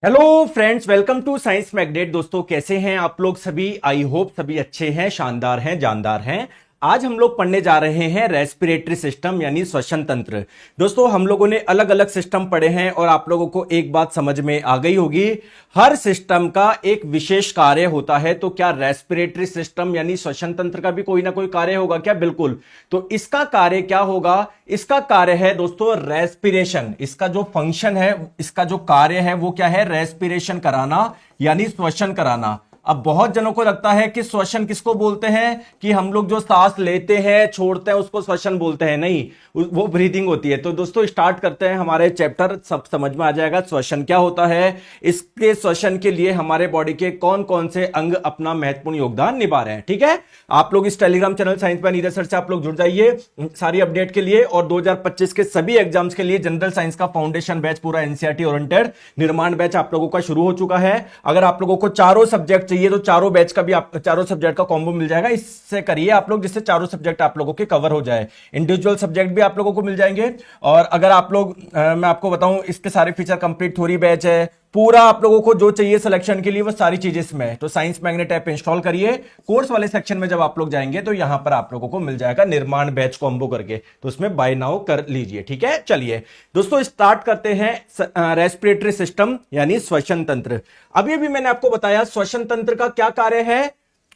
Hello friends, welcome to science magnet. दोस्तों, कैसे हैं आप लोग सभी? आई होप सभी अच्छे हैं, शानदार हैं, जानदार हैं। आज हम लोग पढ़ने जा रहे हैं रेस्पिरेटरी सिस्टम यानी श्वसन तंत्र। दोस्तों, हम लोगों ने अलग अलग सिस्टम पढ़े हैं और आप लोगों को एक बात समझ में आ गई होगी, हर सिस्टम का एक विशेष कार्य होता है। तो क्या रेस्पिरेटरी सिस्टम यानी श्वसन तंत्र का भी कोई ना कोई कार्य होगा क्या? बिल्कुल। तो इसका कार्य क्या होगा? इसका कार्य है दोस्तों रेस्पिरेशन। इसका जो फंक्शन है, इसका जो कार्य है वो क्या है? रेस्पिरेशन कराना यानी श्वसन कराना। अब बहुत जनों को लगता है कि श्वसन किसको बोलते हैं, कि हम लोग जो सांस लेते हैं छोड़ते हैं उसको श्वसन बोलते हैं। नहीं, वो ब्रीदिंग होती है। तो दोस्तों स्टार्ट करते हैं हमारे चैप्टर, सब समझ में आ जाएगा श्वसन क्या होता है। इसके श्वसन के लिए हमारे बॉडी के कौन कौन से अंग अपना महत्वपूर्ण योगदान निभा रहे हैं। ठीक है, आप लोग इस Telegram channel science by Neeraj sir से आप लोग जुड़ जाइए सारी अपडेट के लिए। और 2025 के सभी एग्जाम्स के लिए जनरल साइंस का फाउंडेशन बैच पूरा एनसीईआरटी ओरिएंटेड निर्माण बैच आप लोगों का शुरू हो चुका है। अगर आप लोगों को चारों सब्जेक्ट चाहिए तो चारों बैच का भी चारों सब्जेक्ट का कॉम्बो मिल जाएगा। इससे करिए आप लोग, जिससे चारों सब्जेक्ट आप लोगों के कवर हो जाए। इंडिविजुअल सब्जेक्ट भी आप लोगों को मिल जाएंगे। और अगर आप लोग मैं आपको बताऊं, इसके सारे फीचर कंप्लीट थ्योरी बैच है पूरा। आप लोगों को जो चाहिए सिलेक्शन के लिए वो सारी चीजें इसमें है। तो साइंस मैग्नेट ऐप इंस्टॉल करिए। कोर्स वाले सेक्शन में जब आप लोग जाएंगे तो यहां पर आप लोगों को मिल जाएगा निर्माण बैच कॉम्बो करके, तो उसमें बाय नाउ कर लीजिए। ठीक है, चलिए दोस्तों स्टार्ट करते हैं रेस्पिरेटरी सिस्टम यानी श्वसन तंत्र। अभी अभी मैंने आपको बताया श्वसन तंत्र का क्या कार्य है?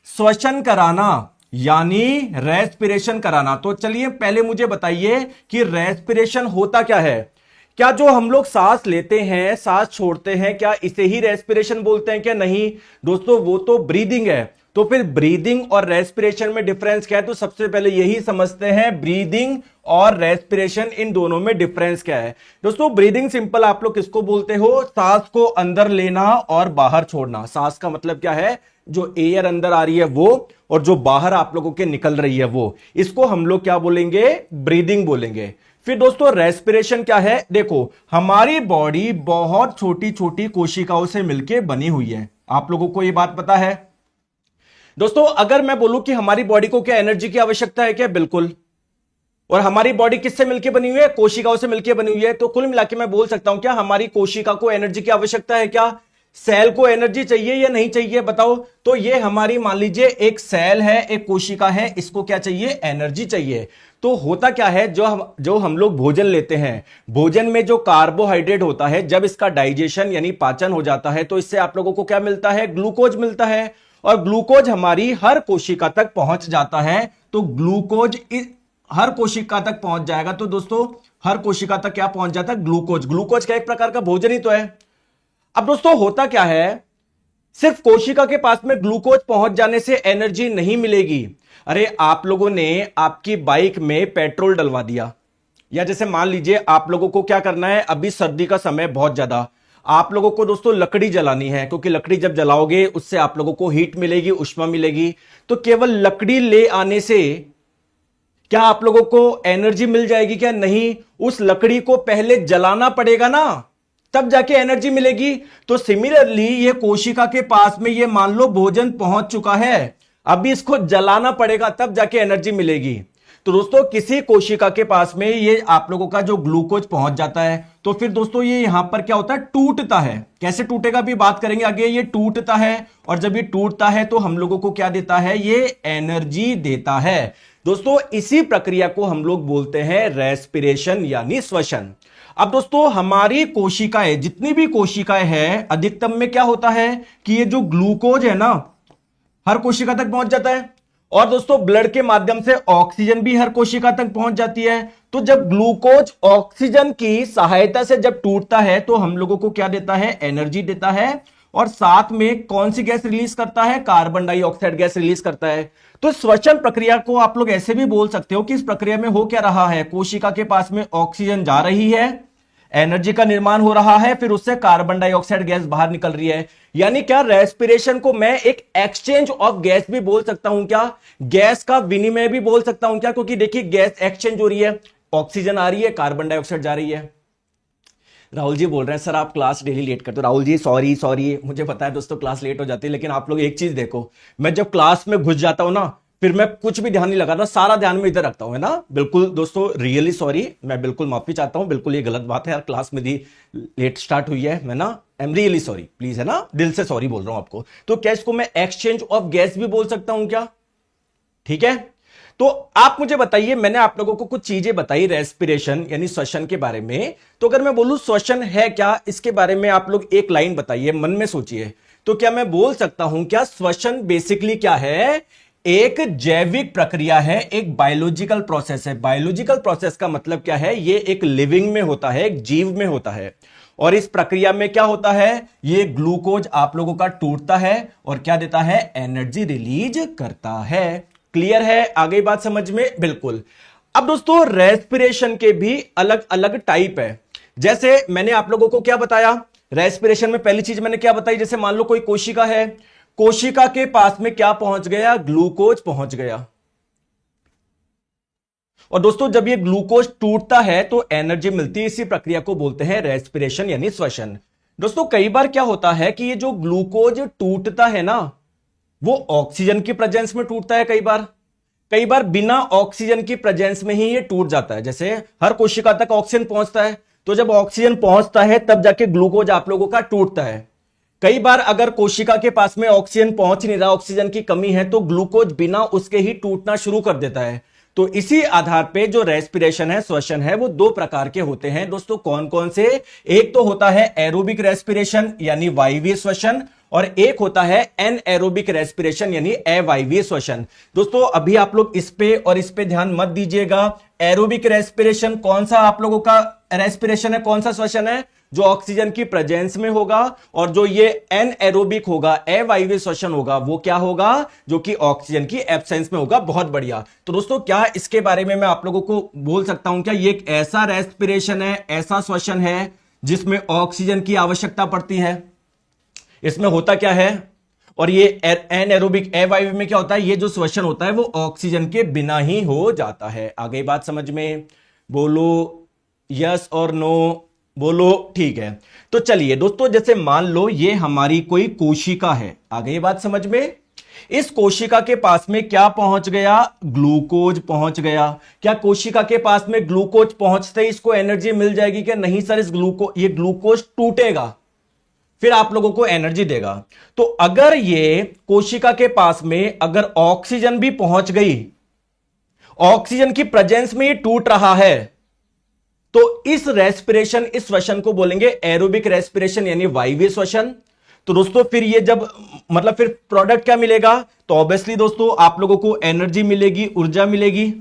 श्वसन कराना यानी रेस्पिरेशन कराना। तो चलिए पहले मुझे बताइए कि रेस्पिरेशन होता क्या है। क्या जो हम लोग सांस लेते हैं, सांस छोड़ते हैं, क्या इसे ही रेस्पिरेशन बोलते हैं क्या? नहीं दोस्तों, वो तो ब्रीदिंग है। तो फिर ब्रीदिंग और रेस्पिरेशन में डिफरेंस क्या है? तो सबसे पहले यही समझते हैं, ब्रीदिंग और रेस्पिरेशन इन दोनों में डिफरेंस क्या है। दोस्तों ब्रीदिंग सिंपल आप लोग किसको बोलते हो? सांस को अंदर लेना और बाहर छोड़ना। सांस का मतलब क्या है? जो एयर अंदर आ रही है वो, और जो बाहर आप लोगों के निकल रही है वो। इसको हम लोग क्या बोलेंगे? ब्रीदिंग बोलेंगे। फिर दोस्तों रेस्पिरेशन क्या है? देखो, हमारी बॉडी बहुत छोटी छोटी कोशिकाओं से मिलकर बनी हुई है। आप लोगों को यह बात पता है? दोस्तों अगर मैं बोलूं कि हमारी बॉडी को क्या एनर्जी की आवश्यकता है क्या? बिल्कुल। और हमारी बॉडी किससे मिलकर बनी हुई है? कोशिकाओं से मिलकर बनी हुई है। तो कुल मिलाकर मैं बोल सकता हूं क्या हमारी कोशिका को एनर्जी की आवश्यकता है क्या? सेल को एनर्जी चाहिए या नहीं चाहिए? बताओ। तो ये हमारी मान लीजिए एक सेल है, एक कोशिका है, इसको क्या चाहिए? एनर्जी चाहिए। तो होता क्या है, जो हम लोग भोजन लेते हैं, भोजन में जो कार्बोहाइड्रेट होता है, जब इसका डाइजेशन यानी पाचन हो जाता है तो इससे आप लोगों को क्या मिलता है? ग्लूकोज मिलता है। और ग्लूकोज हमारी हर कोशिका तक पहुंच जाता है। तो ग्लूकोज हर कोशिका तक पहुंच जाएगा। तो दोस्तों हर कोशिका तक क्या पहुंच जाता है? ग्लूकोज। ग्लूकोज का एक प्रकार का भोजन ही तो है। अब दोस्तों होता क्या है, सिर्फ कोशिका के पास में ग्लूकोज पहुंच जाने से एनर्जी नहीं मिलेगी। अरे आप लोगों ने आपकी बाइक में पेट्रोल डलवा दिया, या जैसे मान लीजिए आप लोगों को क्या करना है, अभी सर्दी का समय बहुत ज्यादा, आप लोगों को दोस्तों लकड़ी जलानी है, क्योंकि लकड़ी जब जलाओगे उससे आप लोगों को हीट मिलेगी, उष्मा मिलेगी। तो केवल लकड़ी ले आने से क्या आप लोगों को एनर्जी मिल जाएगी क्या? नहीं, उस लकड़ी को पहले जलाना पड़ेगा ना, तब जाके एनर्जी मिलेगी। तो सिमिलरली ये कोशिका के पास में ये मान लो भोजन पहुंच चुका है, अभी इसको जलाना पड़ेगा, तब जाके एनर्जी मिलेगी। तो दोस्तों किसी कोशिका के पास में ये आप लोगों का जो ग्लूकोज पहुंच जाता है, तो फिर दोस्तों ये यहां पर क्या होता है? टूटता है। कैसे टूटेगा भी बात करेंगे आगे। ये टूटता है, और जब ये टूटता है तो हम लोगों को क्या देता है? ये एनर्जी देता है। दोस्तों इसी प्रक्रिया को हम लोग बोलते हैं रेस्पिरेशन यानी श्वसन। अब दोस्तों हमारी कोशिकाएं, जितनी भी कोशिकाएं हैं, अधिकतम में क्या होता है कि ये जो ग्लूकोज है ना, हर कोशिका तक पहुंच जाता है। और दोस्तों ब्लड के माध्यम से ऑक्सीजन भी हर कोशिका तक पहुंच जाती है। तो जब ग्लूकोज ऑक्सीजन की सहायता से जब टूटता है तो हम लोगों को क्या देता है? एनर्जी देता है। और साथ में कौन सी गैस रिलीज करता है? कार्बन डाइऑक्साइड गैस रिलीज करता है। तो श्वसन प्रक्रिया को आप लोग ऐसे भी बोल सकते हो कि इस प्रक्रिया में हो क्या रहा है? कोशिका के पास में ऑक्सीजन जा रही है, एनर्जी का निर्माण हो रहा है, फिर उससे कार्बन डाइऑक्साइड गैस बाहर निकल रही है। यानी क्या रेस्पिरेशन को मैं एक एक्सचेंज ऑफ गैस भी बोल सकता हूं क्या? गैस का विनिमय भी बोल सकता हूं क्या? क्योंकि देखिए गैस एक्सचेंज हो रही है, ऑक्सीजन आ रही है, कार्बन डाइऑक्साइड जा रही है। राहुल जी बोल रहे हैं सर आप क्लास डेली लेट करते हो। राहुल जी सॉरी सॉरी, मुझे पता है दोस्तों क्लास लेट हो जाती है, लेकिन आप लोग एक चीज देखो, मैं जब क्लास में घुस जाता हूं ना फिर मैं कुछ भी ध्यान नहीं लगाता, सारा ध्यान में इधर रखता हूं, है ना। बिल्कुल दोस्तों, रियली सॉरी, मैं बिल्कुल माफी चाहता हूं, बिल्कुल ये गलत बात है यार, क्लास में दी लेट स्टार्ट हुई है ना, I am really sorry, please, है ना, दिल से सॉरी बोल रहा हूं आपको। तो क्या इसको मैं एक्सचेंज ऑफ गैस भी बोल सकता हूं क्या? ठीक है, तो आप मुझे बताइए, मैंने आप लोगों को कुछ चीजें बताई रेस्पिरेशन यानी श्वसन के बारे में, तो अगर मैं बोलूं श्वसन है क्या, इसके बारे में आप लोग एक लाइन बताइए, मन में सोचिए। तो क्या मैं बोल सकता हूं क्या श्वसन बेसिकली क्या है? एक जैविक प्रक्रिया है, एक बायोलॉजिकल प्रोसेस है। बायोलॉजिकल प्रोसेस का मतलब क्या है? ये एक लिविंग में होता है, एक जीव में होता है, और इस प्रक्रिया में क्या होता है? ये ग्लूकोज आप लोगों का टूटता है और क्या देता है? एनर्जी रिलीज करता है। क्लियर है? आगे बात समझ में? बिल्कुल। अब दोस्तों रेस्पिरेशन के भी अलग अलग टाइप है। जैसे मैंने आप लोगों को क्या बताया रेस्पिरेशन में? पहली चीज मैंने क्या बताई, जैसे मान लो कोई कोशिका है, कोशिका के पास में क्या पहुंच गया? ग्लूकोज पहुंच गया। और दोस्तों जब ये ग्लूकोज टूटता है तो एनर्जी मिलती है, इसी प्रक्रिया को बोलते हैं रेस्पिरेशन यानी श्वसन। दोस्तों कई बार क्या होता है कि ये जो ग्लूकोज टूटता है ना, वो ऑक्सीजन की प्रेजेंस में टूटता है, कई बार बिना ऑक्सीजन की प्रेजेंस में ही ये टूट जाता है। जैसे हर कोशिका तक ऑक्सीजन पहुंचता है, तो जब ऑक्सीजन पहुंचता है तब जाके ग्लूकोज आप लोगों का टूटता है। कई बार अगर कोशिका के पास में ऑक्सीजन पहुंच नहीं रहा, ऑक्सीजन की कमी है, तो ग्लूकोज बिना उसके ही टूटना शुरू कर देता है। तो इसी आधार पे जो रेस्पिरेशन है, श्वसन है, वो दो प्रकार के होते हैं दोस्तों। कौन कौन से? एक तो होता है एरोबिक रेस्पिरेशन यानी वायवीय श्वसन, और एक होता है एनएरोबिक रेस्पिरेशन यानी अवायवीय श्वसन। दोस्तों अभी आप लोग इस पे ध्यान मत दीजिएगा। एरोबिक रेस्पिरेशन कौन सा आप लोगों का रेस्पिरेशन है, कौन सा श्वसन है? जो ऑक्सीजन की प्रेजेंस में होगा, और जो ये एनएरोबिक होगा, अवायवीय श्वसन होगा, वो क्या होगा? जो कि ऑक्सीजन की एब्सेंस में होगा। बहुत बढ़िया। तो दोस्तों क्या इसके बारे में मैं आप लोगों को बोल सकता हूं क्या ये एक ऐसा रेस्पिरेशन है, ऐसा श्वसन है जिसमें ऑक्सीजन की आवश्यकता पड़ती है? इसमें होता क्या है? और ये एनएरोबिक अवायवीय में क्या होता है? ये जो श्वसन होता है वो ऑक्सीजन के बिना ही हो जाता है। आगे बात समझ में? बोलो यस और नो, बोलो ठीक है। तो चलिए दोस्तों, जैसे मान लो ये हमारी कोई कोशिका है, आगे बात समझ में? इस कोशिका के पास में क्या पहुंच गया? ग्लूकोज पहुंच गया। क्या कोशिका के पास में ग्लूकोज पहुंचते ही इसको एनर्जी मिल जाएगी? क्या नहीं सर, ये ग्लूकोज टूटेगा, फिर आप लोगों को एनर्जी देगा। तो अगर ये कोशिका के पास में अगर ऑक्सीजन भी पहुंच गई, ऑक्सीजन की प्रेजेंस में ये टूट रहा है, तो इस रेस्पिरेशन, इस श्वसन को बोलेंगे एरोबिक रेस्पिरेशन यानी वायवीय श्वसन। तो दोस्तों फिर ये जब मतलब फिर प्रोडक्ट क्या मिलेगा? तो ऑब्वियसली दोस्तों आप लोगों को एनर्जी मिलेगी, ऊर्जा मिलेगी,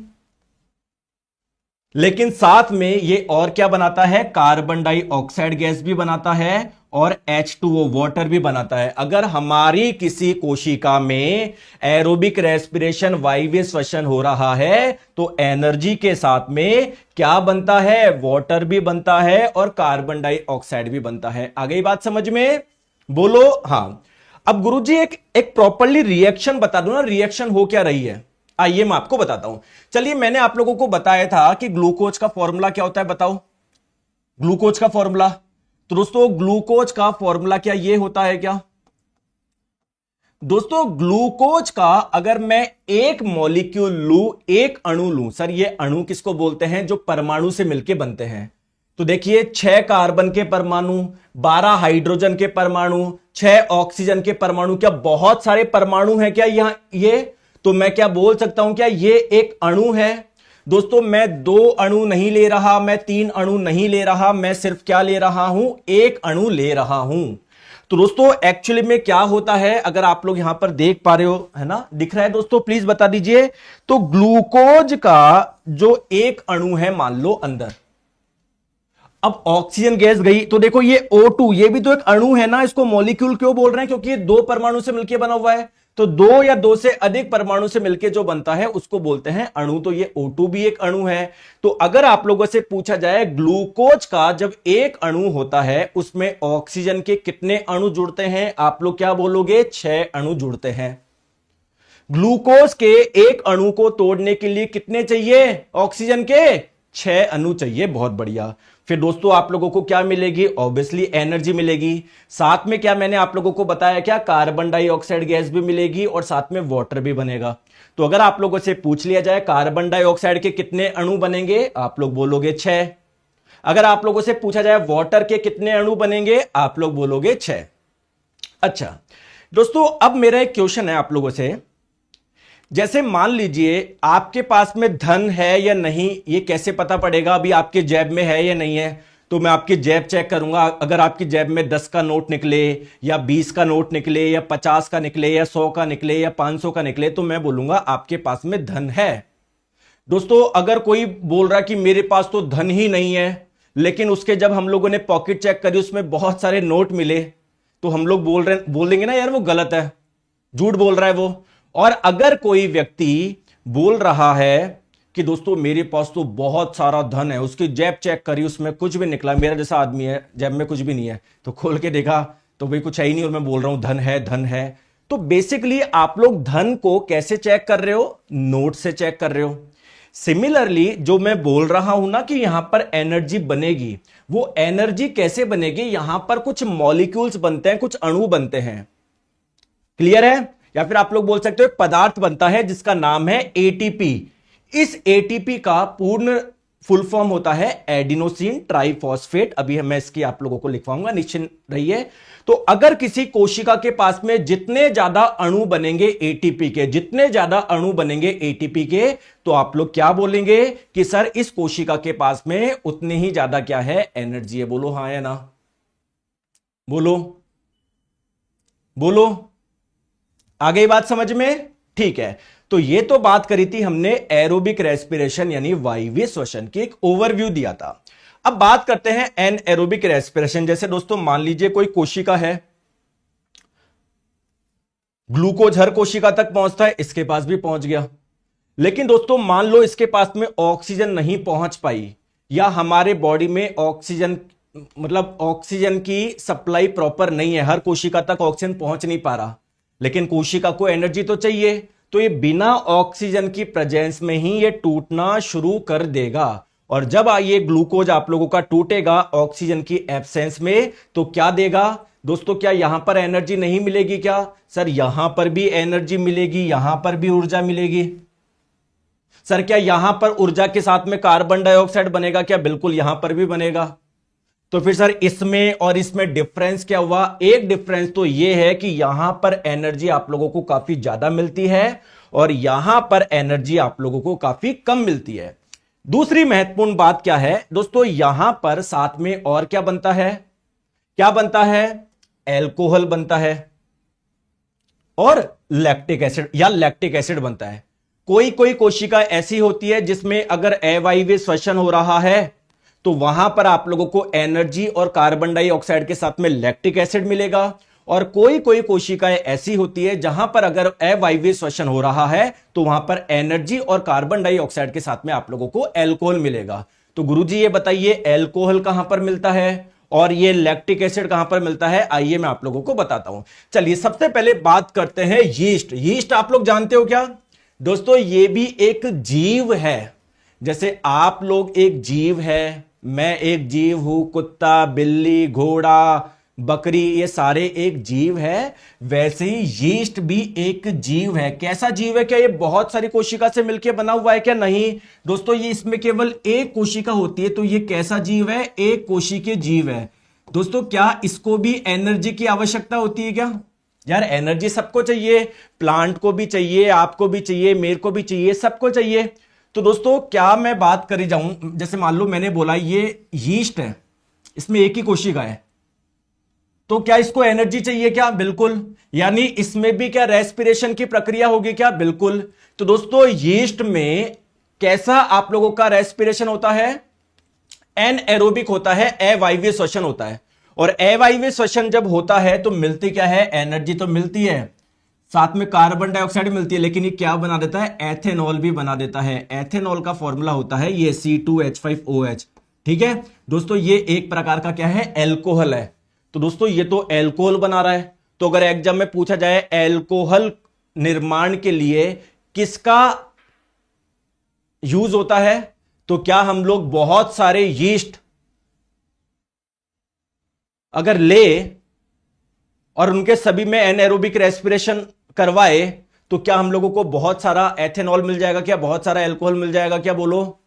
लेकिन साथ में ये और क्या बनाता है? कार्बन डाइऑक्साइड गैस भी बनाता है और H2O वाटर भी बनाता है। अगर हमारी किसी कोशिका में एरोबिक रेस्पिरेशन वायवीय श्वसन हो रहा है तो एनर्जी के साथ में क्या बनता है? वाटर भी बनता है और कार्बन डाइऑक्साइड भी बनता है। आगे बात समझ में? बोलो हाँ। अब गुरुजी एक प्रॉपरली रिएक्शन बता दो ना, रिएक्शन हो क्या रही है? आइए मैं आपको बताता हूं। चलिए मैंने आप लोगों को बताया था कि ग्लूकोज का फॉर्मूला क्या होता है, बताओ ग्लूकोज का फॉर्मूला। तो दोस्तों ग्लूकोज का फॉर्मूला क्या ये होता है क्या? दोस्तों ग्लूकोज का अगर मैं एक मॉलिक्यूल लूं, एक अणु लूं, सर ये अणु किसको बोलते हैं? जो परमाणु से मिलकर बनते हैं। तो देखिए 6 कार्बन के परमाणु, 12 हाइड्रोजन के परमाणु, 6 ऑक्सीजन के परमाणु, क्या बहुत सारे परमाणु हैं क्या यहां? ये तो मैं क्या बोल सकता हूं क्या ये एक अणु है? दोस्तों मैं 2 अणु नहीं ले रहा, मैं 3 अणु नहीं ले रहा, मैं सिर्फ क्या ले रहा हूं? एक अणु ले रहा हूं। तो दोस्तों एक्चुअली में क्या होता है, अगर आप लोग यहां पर देख पा रहे हो, है ना, दिख रहा है दोस्तों, प्लीज बता दीजिए। तो ग्लूकोज का जो एक अणु है मान लो अंदर, अब ऑक्सीजन गैस गई तो देखो ये O2, ये भी तो एक अणु है ना, इसको मॉलिक्यूल क्यों बोल रहे हैं? क्योंकि ये 2 परमाणु से मिलकर बना हुआ है। तो 2 या 2 से अधिक परमाणु से मिलकर जो बनता है उसको बोलते हैं अणु। तो ये O2 भी एक अणु है। तो अगर आप लोगों से पूछा जाए ग्लूकोज का जब एक अणु होता है उसमें ऑक्सीजन के कितने अणु जुड़ते हैं, आप लोग क्या बोलोगे? 6 अणु जुड़ते हैं। ग्लूकोज के एक अणु को तोड़ने के लिए कितने चाहिए? ऑक्सीजन के 6 अणु चाहिए। बहुत बढ़िया। फिर दोस्तों आप लोगों को क्या मिलेगी? ऑब्वियसली एनर्जी मिलेगी। साथ में क्या मैंने आप लोगों को बताया, क्या कार्बन डाइऑक्साइड गैस भी मिलेगी और साथ में वाटर भी बनेगा। तो अगर आप लोगों से पूछ लिया जाए कार्बन डाइऑक्साइड के कितने अणु बनेंगे, आप लोग बोलोगे 6। अगर आप लोगों से पूछा जाए वाटर के कितने अणु बनेंगे, आप लोग बोलोगे 6। अच्छा दोस्तों, अब मेरा एक क्वेश्चन है आप लोगों से, जैसे मान लीजिए आपके पास में धन है या नहीं, ये कैसे पता पड़ेगा? अभी आपके जेब में है या नहीं है, तो मैं आपकी जेब चेक करूंगा। अगर आपकी जेब में 10 का नोट निकले या 20 का नोट निकले या 50 का निकले या 100 का निकले या 500 का निकले, तो मैं बोलूंगा आपके पास में धन है। दोस्तों अगर कोई बोल रहा कि मेरे पास तो धन ही नहीं है, लेकिन उसके जब हम लोगों ने पॉकेट चेक करी उसमें बहुत सारे नोट मिले, तो हम लोग बोल देंगे ना यार वो गलत है, झूठ बोल रहा है वो। और अगर कोई व्यक्ति बोल रहा है कि दोस्तों मेरे पास तो बहुत सारा धन है, उसकी जेब चेक करी उसमें कुछ भी निकला, मेरा जैसा आदमी है जेब में कुछ भी नहीं है, तो खोल के देखा तो भाई कुछ है ही नहीं और मैं बोल रहा हूं धन है धन है। तो बेसिकली आप लोग धन को कैसे चेक कर रहे हो? नोट से चेक कर रहे हो। सिमिलरली जो मैं बोल रहा हूं ना कि यहां पर एनर्जी बनेगी, वो एनर्जी कैसे बनेगी? यहां पर कुछ मॉलिक्यूल्स बनते हैं, कुछ अणु बनते हैं। क्लियर है? या फिर आप लोग बोल सकते हो एक पदार्थ बनता है जिसका नाम है एटीपी। इस एटीपी का पूर्ण फुल फॉर्म होता है एडिनोसिन ट्राइफॉस्फेट। अभी मैं इसकी आप लोगों को लिखवाऊंगा, निश्चिंत रहिए। तो अगर किसी कोशिका के पास में जितने ज्यादा अणु बनेंगे एटीपी के, जितने ज्यादा अणु बनेंगे एटीपी के, तो आप लोग क्या बोलेंगे कि सर इस कोशिका के पास में उतने ही ज्यादा क्या है? एनर्जी है। बोलो हाँ या ना, बोलो बोलो। आ गई बात समझ में? ठीक है, तो ये तो बात करी थी हमने एरोबिक रेस्पिरेशन यानी वायवीय श्वसन की, एक ओवरव्यू दिया था। अब बात करते हैं एनएरोबिक रेस्पिरेशन। जैसे दोस्तों मान लीजिए कोई कोशिका है, ग्लूकोज हर कोशिका तक पहुंचता है, इसके पास भी पहुंच गया। लेकिन दोस्तों मान लो इसके पास में ऑक्सीजन नहीं पहुंच पाई, या हमारे बॉडी में ऑक्सीजन मतलब ऑक्सीजन की सप्लाई प्रॉपर नहीं है, हर कोशिका तक ऑक्सीजन पहुंच नहीं पा रहा, लेकिन कोशिका को एनर्जी तो चाहिए, तो ये बिना ऑक्सीजन की प्रेजेंस में ही ये टूटना शुरू कर देगा। और जब ये ग्लूकोज आप लोगों का टूटेगा ऑक्सीजन की एब्सेंस में, तो क्या देगा दोस्तों? क्या यहां पर एनर्जी नहीं मिलेगी क्या? सर यहां पर भी एनर्जी मिलेगी, यहां पर भी ऊर्जा मिलेगी। सर क्या यहां पर ऊर्जा के साथ में कार्बन डाइऑक्साइड बनेगा क्या? बिल्कुल यहां पर भी बनेगा। तो फिर सर इसमें और इसमें डिफरेंस क्या हुआ? एक डिफरेंस तो यह है कि यहां पर एनर्जी आप लोगों को काफी ज्यादा मिलती है और यहां पर एनर्जी आप लोगों को काफी कम मिलती है। दूसरी महत्वपूर्ण बात क्या है दोस्तों? यहां पर साथ में और क्या बनता है? क्या बनता है? एल्कोहल बनता है और लैक्टिक एसिड या लैक्टिक एसिड बनता है। कोई कोई कोशिका ऐसी होती है जिसमें अगर अवायवीय श्वसन हो रहा है तो वहां पर आप लोगों को एनर्जी और कार्बन डाइऑक्साइड के साथ में लैक्टिक एसिड मिलेगा। और कोई कोई कोशिकाएं ऐसी होती है जहां पर अगर अवायवीय श्वसन हो रहा है तो वहां पर एनर्जी और कार्बन डाइऑक्साइड के साथ में आप लोगों को एल्कोहल मिलेगा। तो गुरुजी ये बताइए एल्कोहल कहां पर मिलता है और ये लैक्टिक एसिड कहां पर मिलता है? आइए मैं आप लोगों को बताता हूं। चलिए सबसे पहले बात करते हैं यीस्ट। यीस्ट आप लोग जानते हो क्या दोस्तों? ये भी एक जीव है। जैसे आप लोग एक जीव है, मैं एक जीव हूं, कुत्ता बिल्ली घोड़ा बकरी ये सारे एक जीव है, वैसे ही यीस्ट भी एक जीव है। कैसा जीव है? क्या ये बहुत सारी कोशिका से मिलकर बना हुआ है क्या? नहीं दोस्तों, ये इसमें केवल एक कोशिका होती है। तो ये कैसा जीव है? एक कोशिकीय जीव है। दोस्तों क्या इसको भी एनर्जी की आवश्यकता होती है क्या? यार एनर्जी सबको चाहिए, प्लांट को भी चाहिए, आपको भी चाहिए, मेरे को भी चाहिए, सबको चाहिए। तो दोस्तों क्या मैं बात करी जाऊं, जैसे मान लो मैंने बोला ये यीस्ट है, इसमें एक ही कोशिका है, तो क्या इसको एनर्जी चाहिए क्या? बिल्कुल। यानी इसमें भी क्या रेस्पिरेशन की प्रक्रिया होगी क्या? बिल्कुल। तो दोस्तों यीस्ट में कैसा आप लोगों का रेस्पिरेशन होता है? एनएरोबिक होता है, अवायवीय श्वसन होता है। और अवायवीय श्वसन जब होता है तो मिलती क्या है? एनर्जी तो मिलती है, साथ में कार्बन डाइऑक्साइड मिलती है, लेकिन ये क्या बना देता है? एथेनॉल भी बना देता है। एथेनॉल का फॉर्मूला होता है ये C2H5OH। ठीक है दोस्तों, ये एक प्रकार का क्या है? एल्कोहल है। तो दोस्तों ये तो एल्कोहल बना रहा है। तो अगर एग्जाम में पूछा जाए एल्कोहल निर्माण के लिए किसका यूज होता है, तो क्या हम लोग बहुत सारे यीस्ट अगर ले और उनके सभी में एनएरोबिक रेस्पिरेशन करवाए तो क्या हम लोगों को बहुत सारा एथेनॉल मिल जाएगा, क्या बहुत सारा अल्कोहल मिल जाएगा, क्या बोलो?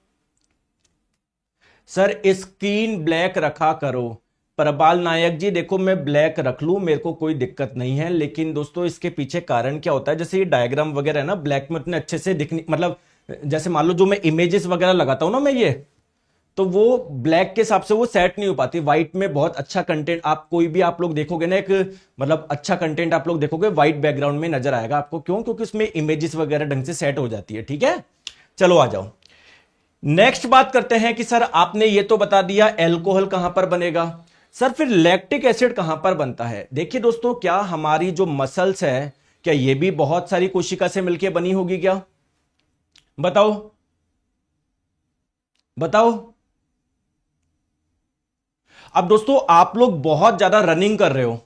सर स्क्रीन ब्लैक रखा करो। प्रबाल नायक जी देखो मैं ब्लैक रख लूं, मेरे को कोई दिक्कत नहीं है, लेकिन दोस्तों इसके पीछे कारण क्या होता है, जैसे ये डायग्राम वगैरह है ना ब्लैक में उतने अच्छे से दिखने, मतलब जैसे मान लो जो मैं इमेजेस वगैरह लगाता हूं ना मैं ये, तो वो ब्लैक के हिसाब से वो सेट नहीं हो पाती। व्हाइट में बहुत अच्छा कंटेंट आप कोई भी आप लोग देखोगे ना, एक मतलब अच्छा कंटेंट आप लोग देखोगे व्हाइट बैकग्राउंड में नजर आएगा आपको। क्यों? क्योंकि उसमें इमेजेस वगैरह ढंग से सेट हो जाती है। ठीक है, चलो आ जाओ नेक्स्ट बात करते हैं कि सर आपने ये तो बता दिया एल्कोहल कहां पर बनेगा, सर फिर लैक्टिक एसिड कहां पर बनता है? देखिए दोस्तों, क्या हमारी जो मसल्स है क्या ये भी बहुत सारी कोशिका से मिलकर बनी होगी क्या? बताओ बताओ। अब दोस्तों आप लोग बहुत ज्यादा रनिंग कर रहे हो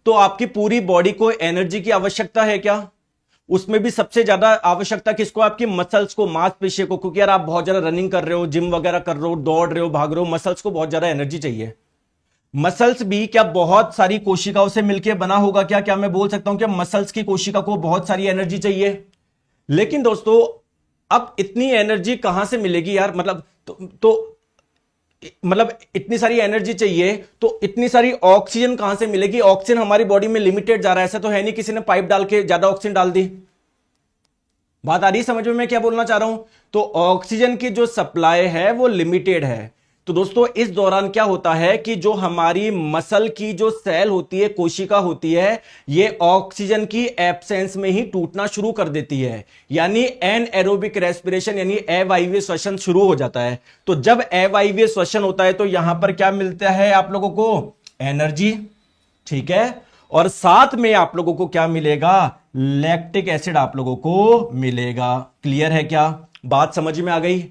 तो आपकी पूरी बॉडी को एनर्जी की आवश्यकता है क्या? उसमें भी सबसे ज्यादा आवश्यकता किसको? आपकी मसल्स को, मांसपेशियों को, क्योंकि यार आप बहुत ज्यादा रनिंग कर रहे हो, जिम वगैरह कर रहे हो, दौड़ रहे हो, भाग रहे हो, मसल्स को बहुत ज्यादा एनर्जी चाहिए। मसल्स भी क्या बहुत सारी कोशिकाओं से मिलकर बना होगा क्या? क्या मैं बोल सकता हूं कि मसल्स की कोशिका को बहुत सारी एनर्जी चाहिए? लेकिन दोस्तों अब इतनी एनर्जी कहां से मिलेगी यार? मतलब इतनी सारी एनर्जी चाहिए तो इतनी सारी ऑक्सीजन कहां से मिलेगी? ऑक्सीजन हमारी बॉडी में लिमिटेड जा रहा है, ऐसा तो है नहीं किसी ने पाइप डाल के ज्यादा ऑक्सीजन डाल दी। बात आ रही है समझ में मैं क्या बोलना चाह रहा हूं? तो ऑक्सीजन की जो सप्लाई है वो लिमिटेड है। तो दोस्तों इस दौरान क्या होता है कि जो हमारी मसल की जो सेल होती है, कोशिका होती है, ये ऑक्सीजन की एब्सेंस में ही टूटना शुरू कर देती है, यानी एनएरोबिक रेस्पिरेशन यानी अवायवीय श्वसन शुरू हो जाता है। तो जब अवायवीय श्वसन होता है तो यहां पर क्या मिलता है आप लोगों को? एनर्जी। ठीक है, और साथ में आप लोगों को क्या मिलेगा? लैक्टिक एसिड आप लोगों को मिलेगा। क्लियर है क्या? बात समझ में आ गई?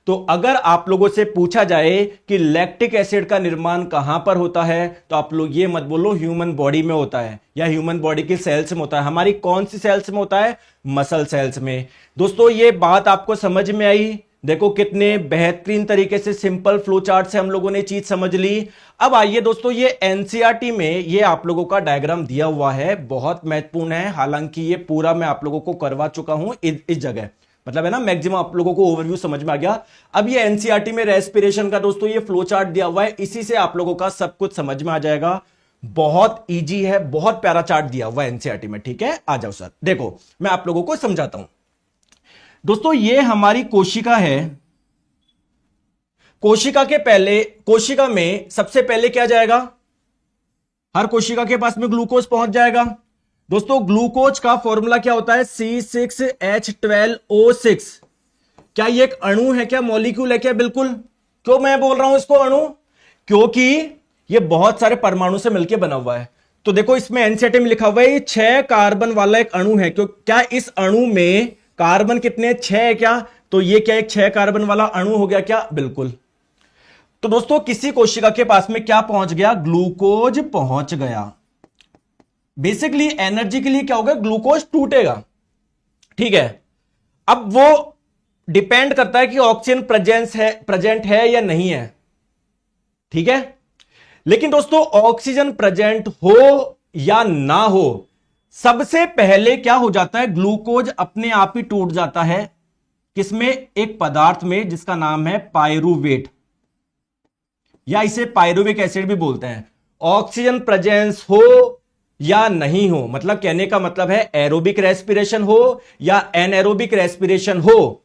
तो अगर आप लोगों से पूछा जाए कि लैक्टिक एसिड का निर्माण कहां पर होता है तो आप लोग ये मत बोलो ह्यूमन बॉडी में होता है या ह्यूमन बॉडी की सेल्स में होता है। हमारी कौन सी सेल्स में होता है? मसल सेल्स में। दोस्तों ये बात आपको समझ में आई? देखो कितने बेहतरीन तरीके से सिंपल फ्लो चार्ट से हम लोगों ने चीज समझ ली। अब आइए दोस्तों, ये एनसीईआरटी में ये आप लोगों का डायग्राम दिया हुआ है, बहुत महत्वपूर्ण है। हालांकि ये पूरा मैं आप लोगों को करवा चुका हूं इस जगह, मतलब है ना मैक्सिमम आप लोगों को ओवरव्यू समझ में आ गया। अब ये एनसीईआरटी में रेस्पिरेशन का दोस्तों ये फ्लो चार्ट दिया हुआ है, इसी से आप लोगों का सब कुछ समझ में आ जाएगा। बहुत इजी है, बहुत प्यारा चार्ट दिया हुआ है एनसीईआरटी में। ठीक है, आ जाओ सर, देखो मैं आप लोगों को समझाता हूं। दोस्तों ये हमारी कोशिका है। कोशिका के पहले, कोशिका में सबसे पहले क्या जाएगा? हर कोशिका के पास में ग्लूकोज पहुंच जाएगा। दोस्तों ग्लूकोज का फॉर्मूला क्या होता है? C6H12O6। क्या ये एक अणु है क्या? मॉलिक्यूल है क्या? बिल्कुल। क्यों मैं बोल रहा हूं इसको अणु? क्योंकि ये बहुत सारे परमाणु से मिलकर बना हुआ है। तो देखो इसमें एनसीईआरटी में लिखा हुआ है 6 कार्बन वाला एक अणु है। क्यों? क्या इस अणु में कार्बन कितने? 6 है क्या? तो ये क्या एक 6 कार्बन वाला अणु हो गया क्या? बिल्कुल। तो दोस्तों किसी कोशिका के पास में क्या पहुंच गया? ग्लूकोज पहुंच गया। बेसिकली एनर्जी के लिए क्या होगा? ग्लूकोज टूटेगा। ठीक है, अब वो डिपेंड करता है कि ऑक्सीजन प्रेजेंट है या नहीं है। ठीक है, लेकिन दोस्तों ऑक्सीजन प्रेजेंट हो या ना हो, सबसे पहले क्या हो जाता है? ग्लूकोज अपने आप ही टूट जाता है। किसमें? एक पदार्थ में जिसका नाम है पायरुवेट, या इसे पायरुविक एसिड भी बोलते हैं। ऑक्सीजन प्रेजेंस हो या नहीं हो, मतलब कहने का मतलब है एरोबिक रेस्पिरेशन हो या एनएरोबिक रेस्पिरेशन हो,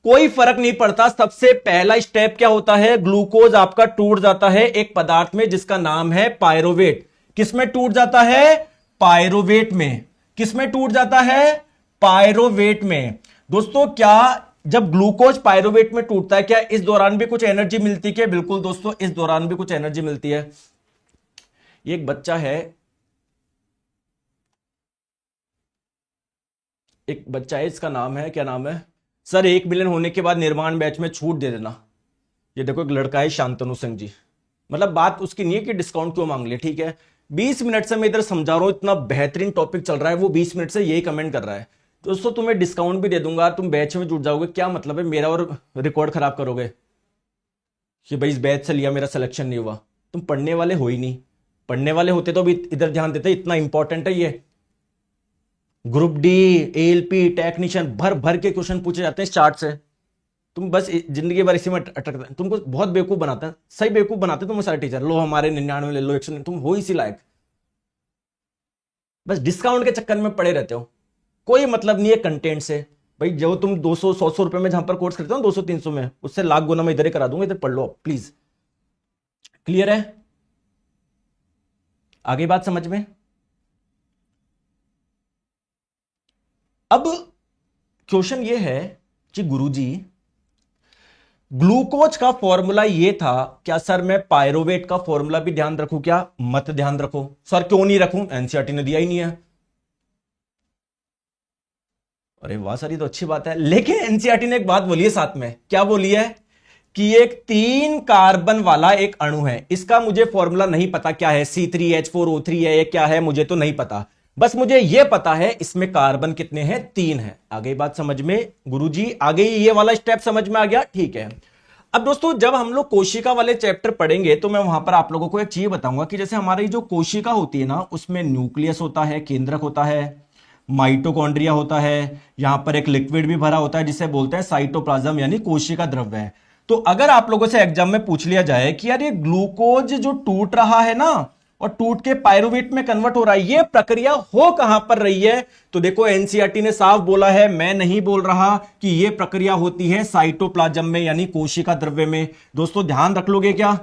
कोई फर्क नहीं पड़ता। सबसे पहला स्टेप क्या होता है? ग्लूकोज आपका टूट जाता है एक पदार्थ में जिसका नाम है पायरुवेट। किसमें टूट जाता है? पायरुवेट में। किसमें टूट जाता है? पायरुवेट में। दोस्तों क्या जब ग्लूकोज पायरुवेट में टूटता है क्या इस दौरान भी कुछ एनर्जी मिलती है? बिल्कुल दोस्तों, इस दौरान भी कुछ एनर्जी मिलती है। एक बच्चा है, एक बच्चा है, इसका नाम है, क्या नाम है सर? 1 मिलियन होने के बाद निर्माण बैच में छूट दे देना। ये देखो एक लड़का है शांतनु सिंह जी, मतलब बात उसकी नहीं है कि डिस्काउंट क्यों मांग लिया। ठीक है, 20 मिनट से मैं इधर समझा रहा हूं, इतना बेहतरीन टॉपिक चल रहा है, वो 20 मिनट से यही कमेंट कर रहा है। दोस्तों तुम्हें डिस्काउंट भी दे दूंगा, तुम बैच में जुड़ जाओगे, क्या मतलब है मेरा और रिकॉर्ड खराब करोगे कि भाई इस बैच से लिया मेरा सिलेक्शन नहीं हुआ? तुम पढ़ने वाले हो ही नहीं। पढ़ने वाले होते तो भी इधर ध्यान देते, इतना इंपॉर्टेंट है ये। ग्रुप डी, एएलपी, टेक्नीशियन, भर भर के क्वेश्चन पूछे जाते हैं इस चार्ट से। तुम बस जिंदगी भर इसी में अटकते, तुमको बहुत बेवकूफ बनाता है, सही बेवकूफ बनाते तुम सारे टीचर। लो हमारे 99 ले लो 100, तुम हो इसी लायक, बस डिस्काउंट के चक्कर में पड़े रहते हो। कोई मतलब नहीं है कंटेंट से। भाई जो तुम 200-100 रुपए में जहां पर कोर्स करते हो 200-300 में, उससे लाख गुना मैं इधर ही करा दूंगा, इधर पढ़ लो प्लीज। क्लियर है? आगे बात समझ में? अब क्वेश्चन ये है कि गुरुजी ग्लूकोज का फॉर्मूला ये था, क्या सर मैं पायरोवेट का फॉर्मूला भी ध्यान रखूं क्या? मत ध्यान रखो। सर क्यों नहीं रखूं? एनसीईआरटी ने दिया ही नहीं है। अरे वाह सर, ये तो अच्छी बात है, लेकिन एनसीईआरटी ने एक बात बोली है साथ में। क्या बोली है? कि एक 3 कार्बन वाला एक अणु है, इसका मुझे फॉर्मूला नहीं पता क्या है, C3H4O3 है, ये क्या है मुझे तो नहीं पता, बस मुझे ये पता है इसमें कार्बन कितने हैं? 3 है। आगे बात समझ में गुरुजी? आगे ये वाला स्टेप समझ में आ गया? ठीक है। अब दोस्तों जब हम लोग कोशिका वाले चैप्टर पढ़ेंगे तो मैं वहां पर आप लोगों को एक चीज बताऊंगा कि जैसे हमारी जो कोशिका होती है ना, उसमें न्यूक्लियस होता है, केंद्रक होता है, माइटोकॉन्ड्रिया होता है, यहां पर एक लिक्विड भी भरा होता है जिसे बोलते हैं साइटोप्लाज्म यानी कोशिका द्रव्य है। तो अगर आप लोगों से एग्जाम में पूछ लिया जाए कि यार ये ग्लूकोज जो टूट रहा है ना और टूट के पायरुवेट में कन्वर्ट हो रहा है, ये प्रक्रिया हो कहां पर रही है? तो देखो एनसीईआरटी ने साफ बोला है, मैं नहीं बोल रहा, कि ये प्रक्रिया होती है साइटोप्लाज्म में यानी कोशिका द्रव्य में। दोस्तों ध्यान रख लोगे क्या?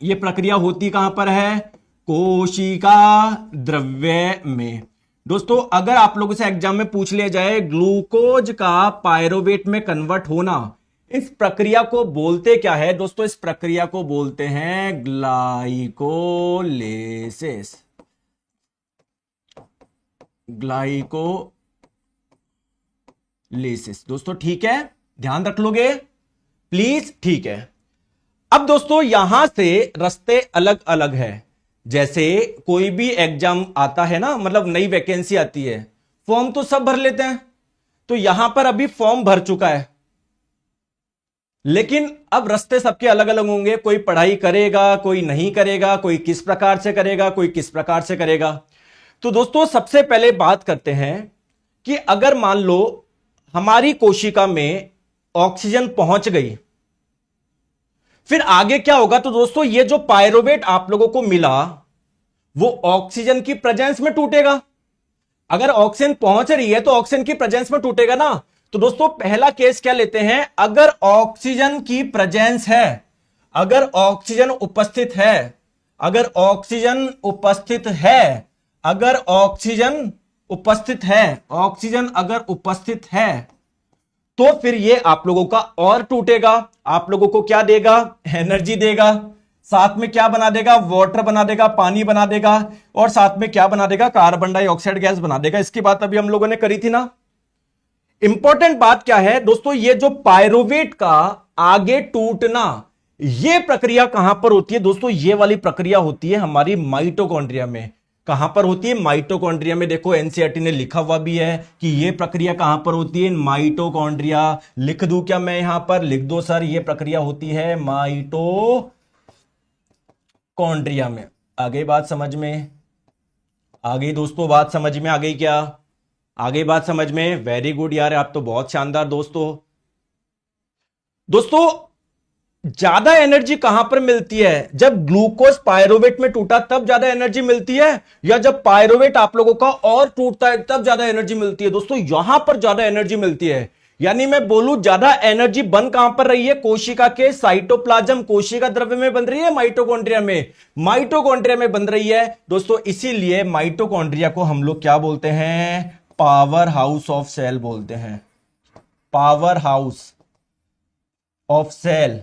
ये प्रक्रिया होती कहां पर है? कोशिका द्रव्य में। दोस्तों अगर आप लोगों से एग्जाम में पूछ लिया जाए ग्लूकोज का पायरुवेट में कन्वर्ट होना, इस प्रक्रिया को बोलते क्या है? दोस्तों इस प्रक्रिया को बोलते हैं ग्लाइकोलिसिस। ग्लाइकोलिसिस दोस्तों, ठीक है, ध्यान रख लोगे प्लीज, ठीक है। अब दोस्तों यहां से रास्ते अलग अलग है। जैसे कोई भी एग्जाम आता है ना, मतलब नई वैकेंसी आती है, फॉर्म तो सब भर लेते हैं, तो यहां पर अभी फॉर्म भर चुका है, लेकिन अब रास्ते सबके अलग अलग होंगे। कोई पढ़ाई करेगा, कोई नहीं करेगा, कोई किस प्रकार से करेगा, कोई किस प्रकार से करेगा। तो दोस्तों सबसे पहले बात करते हैं कि अगर मान लो हमारी कोशिका में ऑक्सीजन पहुंच गई, फिर आगे क्या होगा? तो दोस्तों ये जो पायरुवेट आप लोगों को मिला वो ऑक्सीजन की प्रेजेंस में टूटेगा। अगर ऑक्सीजन पहुंच रही है तो ऑक्सीजन की प्रेजेंस में टूटेगा ना। तो दोस्तों पहला केस क्या लेते हैं? अगर ऑक्सीजन की प्रेजेंस है, अगर ऑक्सीजन उपस्थित है, अगर ऑक्सीजन उपस्थित है, अगर ऑक्सीजन उपस्थित है, ऑक्सीजन अगर उपस्थित है, तो फिर ये आप लोगों का और टूटेगा। आप लोगों को क्या देगा? एनर्जी देगा, साथ में क्या बना देगा? वाटर बना देगा, पानी बना देगा, और साथ में क्या बना देगा? कार्बन डाइऑक्साइड गैस बना देगा। इसकी बात अभी हम लोगों ने करी थी ना। इंपॉर्टेंट बात क्या है दोस्तों? ये जो पायरुवेट का आगे टूटना, ये प्रक्रिया कहां पर होती है? दोस्तों ये वाली प्रक्रिया होती है हमारी माइटोकॉन्ड्रिया में। कहां पर होती है? माइटोकॉन्ड्रिया में। देखो एनसीईआरटी ने लिखा हुआ भी है कि ये प्रक्रिया कहां पर होती है? माइटोकॉन्ड्रिया। लिख दूं क्या मैं यहां पर? लिख दो सर, ये प्रक्रिया होती है माइटोकॉन्ड्रिया में। आगे बात समझ में आ गई दोस्तों? बात समझ में आ गई क्या? आगे बात समझ में? वेरी गुड यार, आप तो बहुत शानदार दोस्तों। ज्यादा एनर्जी कहां पर मिलती है? जब ग्लूकोज पायरुवेट में टूटा तब ज्यादा एनर्जी मिलती है, या जब पायरुवेट आप लोगों का और टूटता है तब ज्यादा एनर्जी मिलती है? दोस्तों यहां पर ज्यादा एनर्जी मिलती है। यानी मैं बोलूं ज्यादा एनर्जी बन कहां पर रही है? कोशिका के साइटोप्लाज्म, कोशिका द्रव्य में बन रही है, माइटोकॉन्ड्रिया में? माइटोकॉन्ड्रिया में बन रही है दोस्तों। इसीलिए माइटोकॉन्ड्रिया को हम लोग क्या बोलते हैं? पावर हाउस ऑफ सेल बोलते हैं। पावर हाउस ऑफ सेल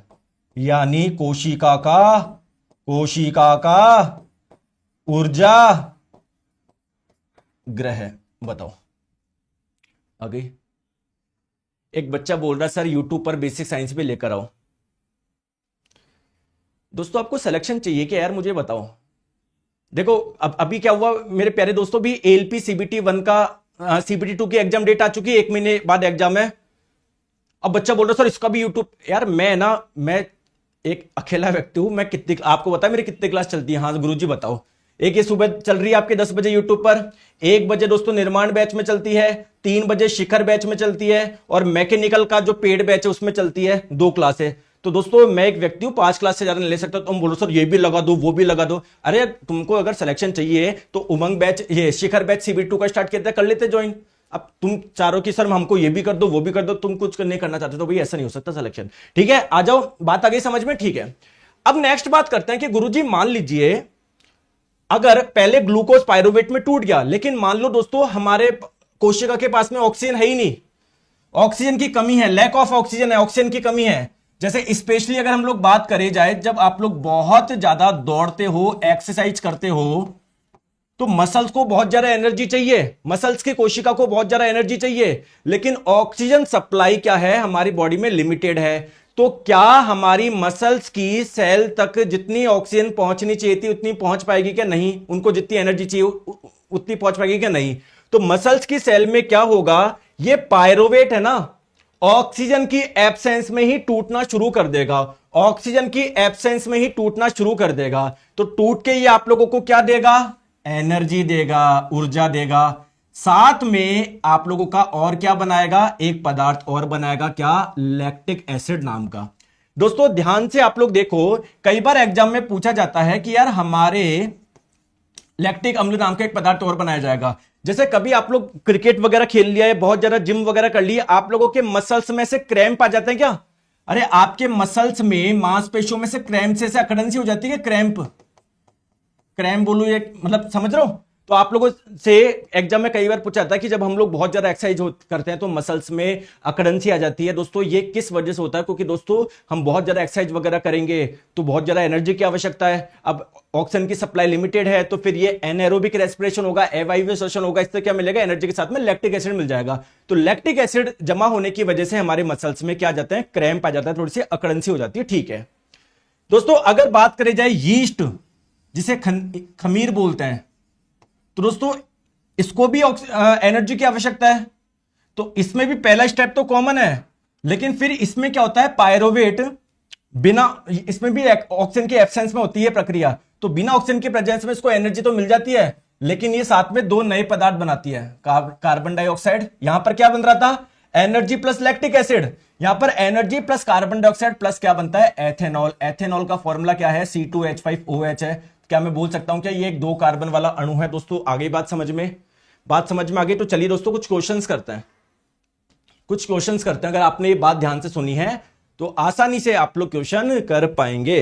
यानी कोशिका का ऊर्जा ग्रह। बताओ आगे। एक बच्चा बोल रहा सर यूट्यूब पर बेसिक साइंस भी लेकर आओ। दोस्तों आपको सिलेक्शन चाहिए क्या यार? मुझे बताओ। देखो अब अभी क्या हुआ मेरे प्यारे दोस्तों, भी एलपी सीबीटी 1 का सीबीटी 2 की एग्जाम डेट आ चुकी है, 1 महीने बाद एग्जाम है। अब बच्चा बोल रहा सर इसका भी यूट्यूब। यार मैं एक अकेला व्यक्ति हूं मैं। कितनी आपको पता है मेरी कितनी क्लास चलती है? हाँ गुरुजी बताओ। एक ये सुबह चल रही है आपके 10 बजे यूट्यूब पर, 1 बजे दोस्तों निर्माण बैच में चलती है, 3 बजे शिखर बैच में चलती है, और मैकेनिकल का जो पेड बैच है उसमें चलती है 2 क्लासें। तो दोस्तों मैं एक व्यक्ति हूं, 5 क्लास से ज्यादा नहीं ले सकता। तुम बोलो सर ये भी लगा दो वो भी लगा दो। अरे तुमको अगर सिलेक्शन चाहिए तो उमंग बैच, ये शिखर बैच CB2 का स्टार्ट किया था, कर लेते ज्वाइन। अब तुम चारों की सर हमको ये भी कर दो वो भी कर दो, तुम कुछ नहीं करना चाहते तो भाई ऐसा नहीं हो सकता सिलेक्शन। ठीक है, आ जाओ, बात आ गई समझ में? ठीक है, अब नेक्स्ट बात करते हैं कि गुरुजी मान लीजिए अगर पहले ग्लूकोज पायरुवेट में टूट गया, लेकिन मान लो दोस्तों हमारे कोशिका के पास में ऑक्सीजन है ही नहीं, ऑक्सीजन की कमी है, लैक ऑफ ऑक्सीजन है, ऑक्सीजन की कमी है। जैसे स्पेशली अगर हम लोग बात करें जाए, जब आप लोग बहुत ज्यादा दौड़ते हो, एक्सरसाइज करते हो, तो मसल्स को बहुत ज्यादा एनर्जी चाहिए, मसल्स की कोशिका को बहुत ज्यादा एनर्जी चाहिए, लेकिन ऑक्सीजन सप्लाई क्या है हमारी बॉडी में लिमिटेड है। तो क्या हमारी मसल्स की सेल तक जितनी ऑक्सीजन पहुंचनी चाहिए थी उतनी पहुंच पाएगी क्या? नहीं। उनको जितनी एनर्जी चाहिए उतनी पहुंच पाएगी क्या? नहीं। तो मसल्स की सेल में क्या होगा, ये पायरुवेट है ना, ऑक्सीजन की एब्सेंस में ही टूटना शुरू कर देगा, ऑक्सीजन की एब्सेंस में ही टूटना शुरू कर देगा। तो टूट के ये आप लोगों को क्या देगा? एनर्जी देगा, ऊर्जा देगा। साथ में आप लोगों का और क्या बनाएगा? एक पदार्थ और बनाएगा, क्या? लैक्टिक एसिड नाम का। दोस्तों ध्यान से आप लोग देखो, कई बार एग्जाम में पूछा जाता है कि यार हमारे लैक्टिक अम्ल नाम का एक पदार्थ और बनाया जाएगा। जैसे कभी आप लोग क्रिकेट वगैरह खेल लिया है, बहुत ज्यादा जिम वगैरह कर लिया, आप लोगों के मसल्स में से क्रैम्प आ जाते हैं क्या? अरे आपके मसल्स में, मांसपेशियों में से क्रैम्प से अकड़न सी हो जाती है, क्रैम्प, क्रैम्प बोलूं ये मतलब समझ रहे हो? तो आप लोगों से एग्जाम में कई बार पूछा जाता है कि जब हम लोग बहुत ज्यादा एक्सरसाइज करते हैं तो मसल्स में अकड़न सी आ जाती है। दोस्तों ये किस वजह से होता है? क्योंकि दोस्तों हम बहुत ज्यादा एक्सरसाइज वगैरह करेंगे तो बहुत ज्यादा एनर्जी की आवश्यकता है। अब ऑक्सीजन की सप्लाई लिमिटेड है, तो फिर ये एनएरोबिक रेस्पिरेशन होगा, अवायवीय श्वसन होगा, इससे क्या मिलेगा? एनर्जी के साथ में लैक्टिक एसिड मिल जाएगा। तो लैक्टिक एसिड जमा होने की वजह से हमारे मसल्स में क्या आ जाते हैं? क्रैम्प आ जाता है, थोड़ी सी अकड़न सी हो जाती है। ठीक है दोस्तों, अगर बात करें जाए यीस्ट, जिसे खमीर बोलते हैं, तो दोस्तों इसको भी एनर्जी की आवश्यकता है। तो इसमें भी पहला स्टेप तो कॉमन है, लेकिन फिर इसमें क्या होता है? पायरुवेट बिना, इसमें भी ऑक्सीजन की एब्सेंस में होती है प्रक्रिया, तो बिना ऑक्सीजन के प्रेजेंस में इसको एनर्जी तो मिल जाती है, लेकिन ये साथ में 2 नए पदार्थ बनाती है, कार्बन डाइऑक्साइड। यहां पर क्या बन रहा था? Energy plus lactic acid. यहां पर energy plus carbon dioxide plus क्या बनता है? एथेनॉल। एथेनॉल का फॉर्मूला क्या है? C2H5OH है। क्या मैं बोल सकता हूं क्या ये एक 2 कार्बन वाला अणु है? दोस्तों आगे बात समझ में आ गई? तो चलिए दोस्तों कुछ क्वेश्चंस करते हैं, अगर आपने ये बात ध्यान से सुनी है तो आसानी से आप लोग क्वेश्चन कर पाएंगे।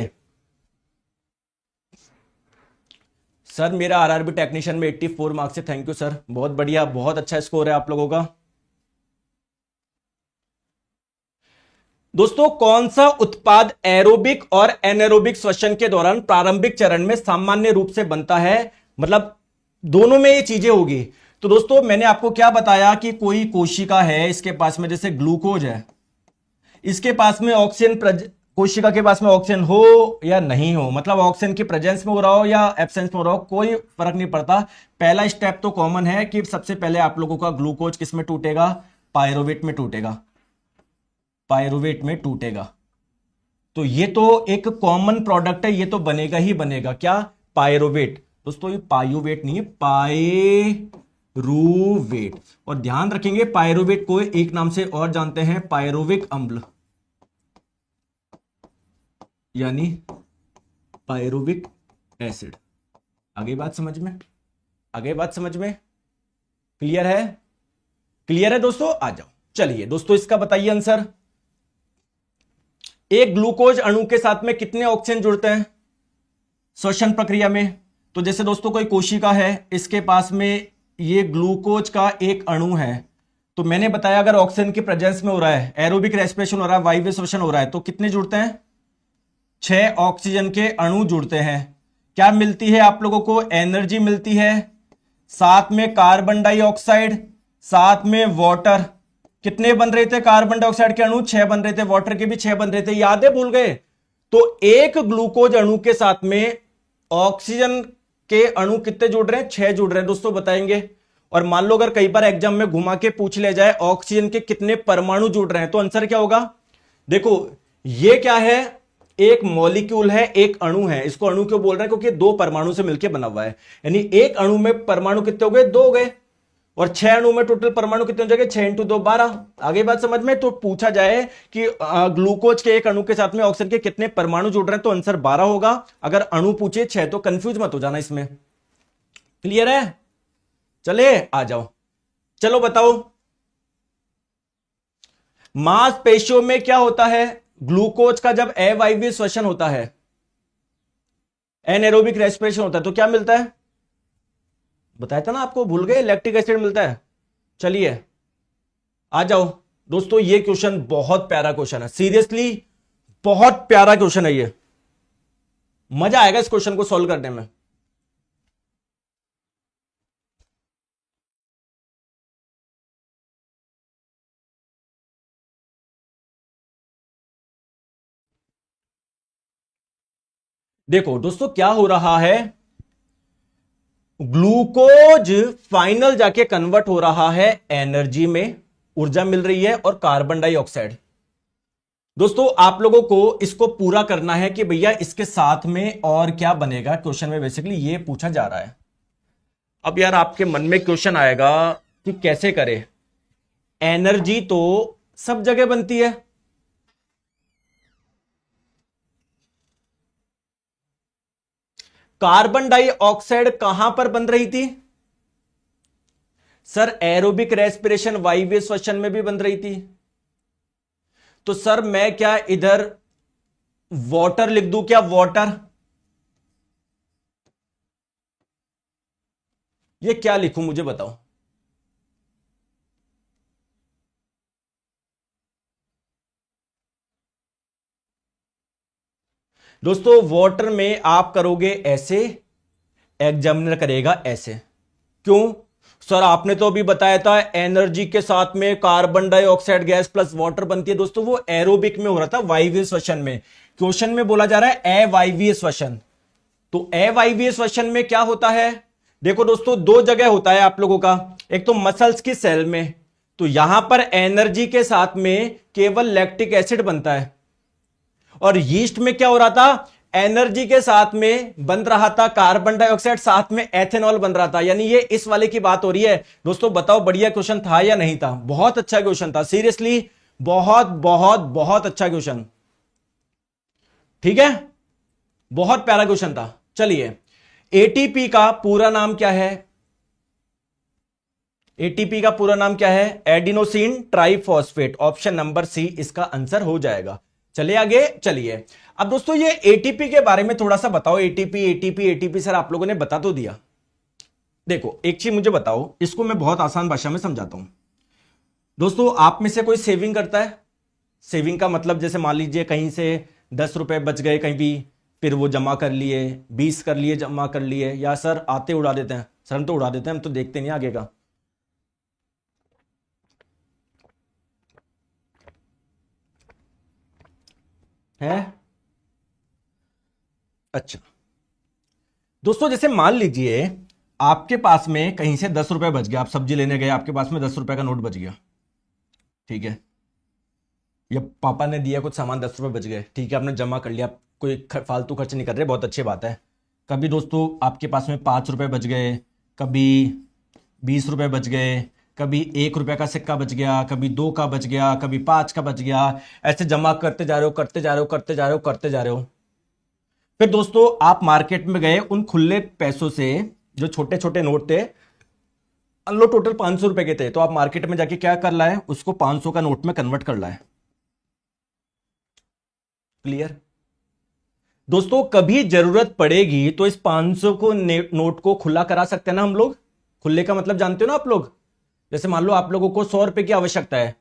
सर मेरा आरआरबी टेक्नीशियन में 84 मार्क्स है। थैंक यू सर, बहुत बढ़िया, बहुत अच्छा स्कोर है आप लोगों का। दोस्तों कौन सा उत्पाद एरोबिक और एनारोबिक श्वसन के दौरान प्रारंभिक चरण में सामान्य रूप से बनता है? मतलब दोनों में ये चीजें होगी। तो दोस्तों मैंने आपको क्या बताया कि कोई कोशिका है, इसके पास में जैसे ग्लूकोज है, इसके पास में ऑक्सीजन, कोशिका के पास में ऑक्सीजन हो या नहीं हो, मतलब ऑक्सीजन की प्रेजेंस में हो रहा हो या एब्सेंस में हो रहा हो, कोई फर्क नहीं पड़ता। पहला स्टेप तो कॉमन है कि सबसे पहले आप लोगों का ग्लूकोज किस में टूटेगा? पायरुवेट में टूटेगा, पायरुवेट में टूटेगा। तो ये तो एक कॉमन प्रोडक्ट है, ये तो बनेगा ही बनेगा। क्या? पायरुवेट। दोस्तों ये पायुवेट नहीं है, पायरुवेट। और ध्यान रखेंगे पायरुवेट को एक नाम से और जानते हैं, पायरुविक अम्ल, यानी पायरुविक एसिड। आगे बात समझ में? क्लियर है दोस्तों? आ जाओ, चलिए दोस्तों इसका बताइए आंसर। एक ग्लूकोज अणु के साथ में कितने ऑक्सीजन जुड़ते हैं श्वसन प्रक्रिया में? तो जैसे दोस्तों कोई कोशिका है, इसके पास में ये ग्लूकोज का एक अणु है, तो मैंने बताया अगर ऑक्सीजन की प्रेजेंस में हो रहा है, एरोबिक रेस्पिरेशन हो रहा है, वायवीय श्वसन हो रहा है, तो कितने जुड़ते हैं? 6 ऑक्सीजन के अणु जुड़ते हैं। क्या मिलती है आप लोगों को? एनर्जी मिलती है, साथ में कार्बन डाइऑक्साइड, साथ में वाटर। कितने बन रहे थे कार्बन डाइऑक्साइड के अणु? 6 बन रहे थे, वाटर के भी 6 बन रहे थे। याद है? भूल गए? तो एक ग्लूकोज अणु के साथ में ऑक्सीजन के अणु कितने जुड़ रहे हैं? 6 जुड़ रहे हैं दोस्तों, बताएंगे। और मान लो अगर कई बार एग्जाम में घुमा के पूछ ले जाए ऑक्सीजन के कितने परमाणु जुड़ रहे हैं, तो आंसर क्या होगा? देखो ये क्या है? एक मॉलिक्यूल है, एक अणु है। इसको अणु क्यों बोल रहे हैं? क्योंकि दो परमाणु से मिलकर बना हुआ है। यानी एक अणु में परमाणु कितने हो गए? दो हो गए। और 6 अणु में टोटल परमाणु कितने हो जाएंगे? 6 × 2 12। आगे बात समझ में? तो पूछा जाए कि ग्लूकोज के एक अणु के साथ में ऑक्सीजन के कितने परमाणु जुड़ रहे हैं, तो आंसर 12 होगा। अगर अणु पूछे 6 तो कंफ्यूज मत हो जाना इसमें। क्लियर है? चले आ जाओ। चलो बताओ, मांसपेशियों में क्या होता है? ग्लूकोज का जब अवायवीय श्वसन होता है, एनएरोबिक रेस्पिरेशन होता है, तो क्या मिलता है? बताया था ना आपको, भूल गए? लैक्टिक एसिड मिलता है। चलिए आ जाओ दोस्तों, ये क्वेश्चन बहुत प्यारा क्वेश्चन है, सीरियसली बहुत प्यारा क्वेश्चन है ये। मजा आएगा इस क्वेश्चन को सॉल्व करने में। देखो दोस्तों क्या हो रहा है, ग्लूकोज फाइनल जाके कन्वर्ट हो रहा है एनर्जी में, ऊर्जा मिल रही है, और कार्बन डाइऑक्साइड। दोस्तों आप लोगों को इसको पूरा करना है कि भैया इसके साथ में और क्या बनेगा। क्वेश्चन में बेसिकली ये पूछा जा रहा है। अब यार आपके मन में क्वेश्चन आएगा कि कैसे करें, एनर्जी तो सब जगह बनती है, कार्बन डाइऑक्साइड कहां पर बन रही थी? सर एरोबिक रेस्पिरेशन वायवीय श्वसन में भी बन रही थी। तो सर मैं क्या इधर वाटर लिख दूं क्या? वाटर, ये क्या लिखूं मुझे बताओ। दोस्तों वाटर में आप करोगे ऐसे, एग्जामिनर करेगा ऐसे। क्यों? सर आपने तो अभी बताया था एनर्जी के साथ में carbon dioxide gas plus water बनती है। दोस्तों वो एरोबिक में हो रहा था, वायवीय श्वसन में। क्वेश्चन में बोला जा रहा है अवायवीय श्वसन। तो अवायवीय श्वसन में क्या होता है? देखो दोस्तों दो जगह होता है आप लोगों का, एक तो मसल्स की सेल में, तो यहां पर एनर्जी के साथ में केवल लैक्टिक एसिड बनता है। और यीस्ट में क्या हो रहा था? एनर्जी के साथ में बन रहा था कार्बन डाइऑक्साइड, साथ में एथेनॉल बन रहा था। यानी ये इस वाले की बात हो रही है। दोस्तों बताओ बढ़िया क्वेश्चन था या नहीं था? बहुत अच्छा क्वेश्चन था, सीरियसली बहुत बहुत बहुत अच्छा क्वेश्चन। ठीक है, बहुत प्यारा क्वेश्चन था। चलिए एटीपी का पूरा नाम क्या है? एटीपी का पूरा नाम क्या है? Adenosine triphosphate. Option number C इसका आंसर हो जाएगा। चलिए आगे चलिए। अब दोस्तों ये एटीपी के बारे में थोड़ा सा बताओ। एटीपी एटीपी एटीपी सर आप लोगों ने बता तो दिया। देखो एक चीज मुझे बताओ, इसको मैं बहुत आसान भाषा में समझाता हूं। दोस्तों आप में से कोई सेविंग करता है? सेविंग का मतलब जैसे मान लीजिए कहीं से 10 रुपए बच गए कहीं भी, फिर वो जमा कर लिए, 20 कर लिए, जमा कर लिए, या सर आते उड़ा देते हैं? सर हम तो उड़ा देते हैं, हम तो देखते नहीं आगे का। है अच्छा दोस्तों, जैसे मान लीजिए आपके पास में कहीं से 10 रुपए बच गया, आप सब्जी लेने गए, आपके पास में 10 रुपए का नोट बच गया, ठीक है, या पापा ने दिया कुछ सामान, 10 रुपए बच गए, ठीक है, आपने जमा कर लिया, कोई फालतू खर्च नहीं कर रहे, बहुत अच्छी बात है। कभी दोस्तों आपके पास में 5 रुपए बच गए, कभी 20 रुपए बच गए, कभी 1 रुपए का सिक्का बच गया, कभी 2 का बच गया, कभी 5 का बच गया, ऐसे जमा करते जा रहे हो, करते जा रहे हो, करते जा रहे हो, करते जा रहे हो। फिर दोस्तों आप मार्केट में गए, उन खुले पैसों से, जो छोटे छोटे नोट थे, लो टोटल 500 रुपए के थे, तो आप मार्केट में जाके क्या कर लाए? उसको 500 का नोट में कन्वर्ट कर लाए। क्लियर? दोस्तों कभी जरूरत पड़ेगी तो इस 500 को नोट को खुला करा सकते हैं ना हम लोग। खुले का मतलब जानते हो ना आप लोग? जैसे मान लो आप लोगों को 100 रुपए की आवश्यकता है,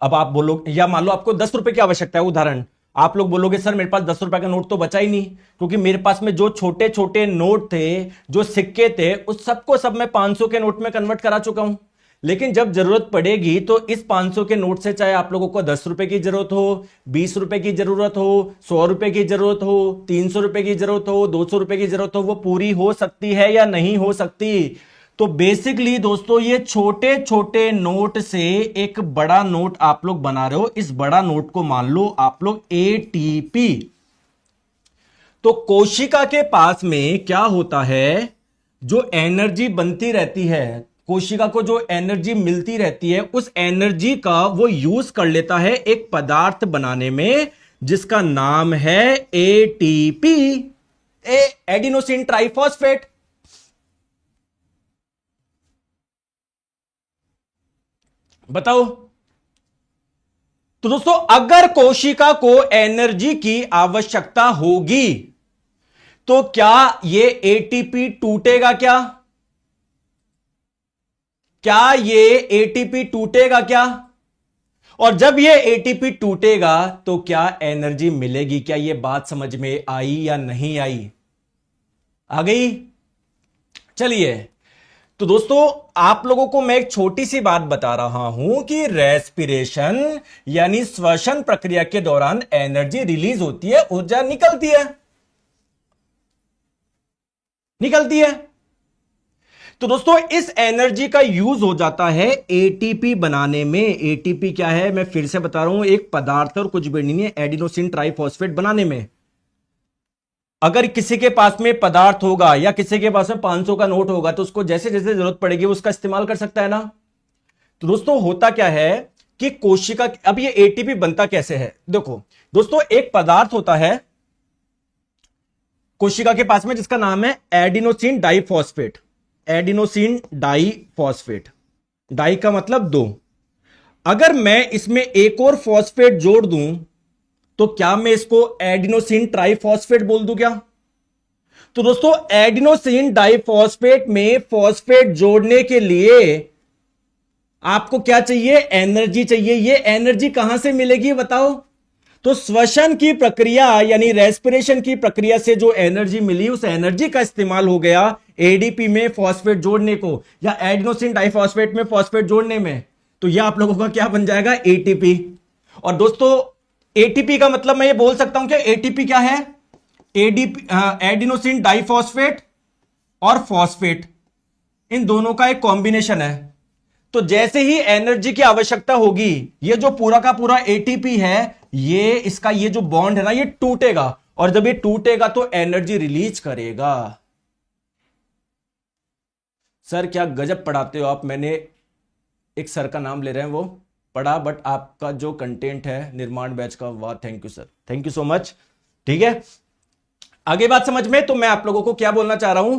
अब आप बोलो, या मान लो आपको 10 रुपए की आवश्यकता है, उदाहरण, आप लोग बोलोगे सर मेरे पास 10 रुपए का नोट तो बचा ही नहीं, क्योंकि मेरे पास में जो छोटे छोटे नोट थे, जो सिक्के थे, उस सबको सब मैं 500 के नोट में कन्वर्ट करा चुका हूं। लेकिन जब जरूरत पड़ेगी तो इस 500 के नोट से, चाहे आप लोगों को 10 रुपए की जरूरत हो, 20 रुपए की जरूरत हो, 100 रुपए की जरूरत हो, 300 रुपए की जरूरत हो, 200 रुपए की जरूरत हो, वो पूरी हो सकती है या नहीं हो सकती? तो बेसिकली दोस्तों ये छोटे छोटे नोट से एक बड़ा नोट आप लोग बना रहे हो। इस बड़ा नोट को मान लो आप लोग एटीपी। तो कोशिका के पास में क्या होता है, जो एनर्जी बनती रहती है, कोशिका को जो एनर्जी मिलती रहती है, उस एनर्जी का वो यूज कर लेता है एक पदार्थ बनाने में जिसका नाम है एटीपी, एडिनोसिन ट्राइफॉस्फेट। बताओ। तो दोस्तों अगर कोशिका को एनर्जी की आवश्यकता होगी तो क्या ये एटीपी टूटेगा? क्या ये एटीपी टूटेगा क्या? और जब ये एटीपी टूटेगा तो क्या एनर्जी मिलेगी? क्या ये बात समझ में आई या नहीं आई? आ गई? चलिए, तो दोस्तों आप लोगों को मैं एक छोटी सी बात बता रहा हूं कि रेस्पिरेशन यानी श्वसन प्रक्रिया के दौरान एनर्जी रिलीज होती है, ऊर्जा निकलती है। तो दोस्तों इस एनर्जी का यूज हो जाता है एटीपी बनाने में। एटीपी क्या है, मैं फिर से बता रहा हूं, एक पदार्थ और कुछ भी नहीं है, एडिनोसिन ट्राइफॉस्फेट बनाने में। अगर किसी के पास में पदार्थ होगा या किसी के पास में 500 का नोट होगा तो उसको जैसे जैसे जरूरत पड़ेगी उसका इस्तेमाल कर सकता है ना। तो दोस्तों होता क्या है कि कोशिका, अब ये एटीपी बनता कैसे है, देखो दोस्तों, एक पदार्थ होता है कोशिका के पास में जिसका नाम है adenosine diphosphate. Adenosine diphosphate, di का मतलब दो। अगर मैं इसमें एक और फॉस्फेट जोड़ दूं तो क्या मैं इसको एडिनोसिन ट्राइफॉस्फेट बोल दूं क्या? तो दोस्तों एडिनोसिन डाइफॉस्फेट में फॉस्फेट जोड़ने के लिए आपको क्या चाहिए? एनर्जी चाहिए। ये एनर्जी कहां से मिलेगी बताओ? तो श्वसन की प्रक्रिया यानी रेस्पिरेशन की प्रक्रिया से जो एनर्जी मिली, उस एनर्जी का इस्तेमाल हो गया एडीपी में फॉस्फेट जोड़ने को या एडिनोसिन डाइफॉस्फेट में फॉस्फेट जोड़ने में। तो यह आप लोगों का क्या बन जाएगा? एटीपी। और दोस्तों एटीपी का मतलब मैं ये बोल सकता हूं कि एटीपी क्या है? एडीपी एडिनोसिन डाइफॉस्फेट और फॉस्फेट, इन दोनों का एक कॉम्बिनेशन है। तो जैसे ही एनर्जी की आवश्यकता होगी, ये जो पूरा का पूरा एटीपी है, ये इसका ये जो बॉन्ड है ना, ये टूटेगा, और जब ये टूटेगा तो एनर्जी रिलीज करेगा। सर क्या गजब पढ़ाते हो आप। मैंने एक सर का नाम ले रहे हैं, वो पढ़ा, बट आपका जो कंटेंट है निर्माण बैच का, वाह, thank you sir, thank you so much. ठीक है, आगे बात समझ में। तो मैं आप लोगों को क्या बोलना चाह रहा हूं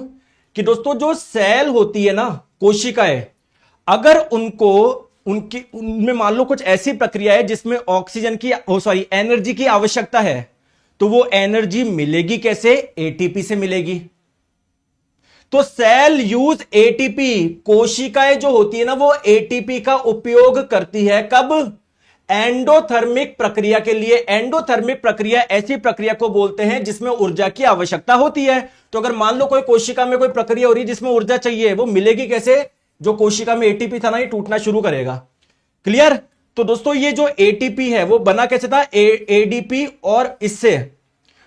कि दोस्तों जो सेल होती है ना, कोशिकाएं, अगर उनमें मान लो कुछ ऐसी प्रक्रिया है जिसमें ऑक्सीजन की एनर्जी की आवश्यकता है, तो वो एनर्जी मिलेगी कैसे? एटीपी से मिलेगी। तो सेल यूज एटीपी, कोशिकाएं जो होती है ना वो एटीपी का उपयोग करती है। कब? एंडोथर्मिक प्रक्रिया के लिए। एंडोथर्मिक प्रक्रिया ऐसी प्रक्रिया को बोलते हैं जिसमें ऊर्जा की आवश्यकता होती है। तो अगर मान लो कोई कोशिका में कोई प्रक्रिया हो रही है जिसमें ऊर्जा चाहिए, वो मिलेगी कैसे? जो कोशिका में एटीपी था ना, ये टूटना शुरू करेगा। क्लियर? तो दोस्तों ये जो एटीपी है वो बना कैसे था? एडीपी और इससे।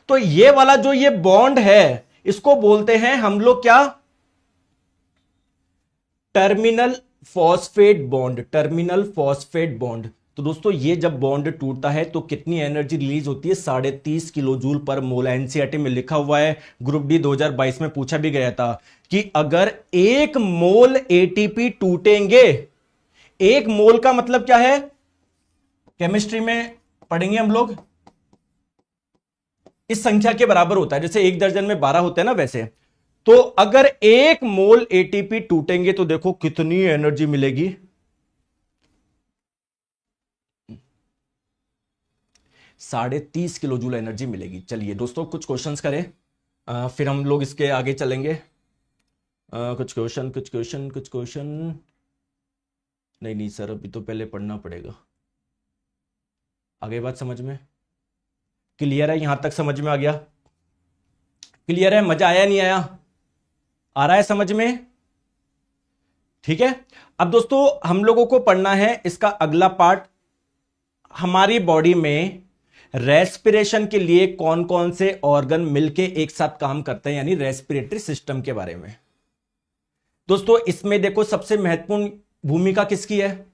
तो ये वाला जो ये बॉन्ड है, इसको बोलते हैं हम लोग क्या? Terminal phosphate bond. Terminal phosphate bond. तो दोस्तों ये जब बॉन्ड टूटता है तो कितनी एनर्जी रिलीज होती है? 30.5 किलो जूल पर मोल। एनसीईआरटी में लिखा हुआ है, ग्रुप डी 2022 में पूछा भी गया था कि अगर 1 मोल एटीपी टूटेंगे, 1 मोल का मतलब क्या है? केमिस्ट्री में पढ़ेंगे हम लोग, इस संख्या के बराबर होता है। जैसे 1 दर्जन में 12 होते हैं ना, वैसे। तो अगर 1 मोल एटीपी टूटेंगे तो देखो कितनी एनर्जी मिलेगी? 30.5 किलो जूल एनर्जी मिलेगी। चलिए दोस्तों कुछ क्वेश्चंस करें, फिर हम लोग इसके आगे चलेंगे। कुछ क्वेश्चन नहीं सर, अभी तो पहले पढ़ना पड़ेगा। आगे बात समझ में क्लियर है? यहां तक समझ में आ गया? क्लियर है? मजा आया नहीं आया? आ रहा है समझ में? ठीक है। अब दोस्तों हम लोगों को पढ़ना है इसका अगला पार्ट, हमारी बॉडी में रेस्पिरेशन के लिए कौन कौन से ऑर्गन मिलके एक साथ काम करते हैं, यानी रेस्पिरेटरी सिस्टम के बारे में। दोस्तों इसमें देखो सबसे महत्वपूर्ण भूमिका किसकी है?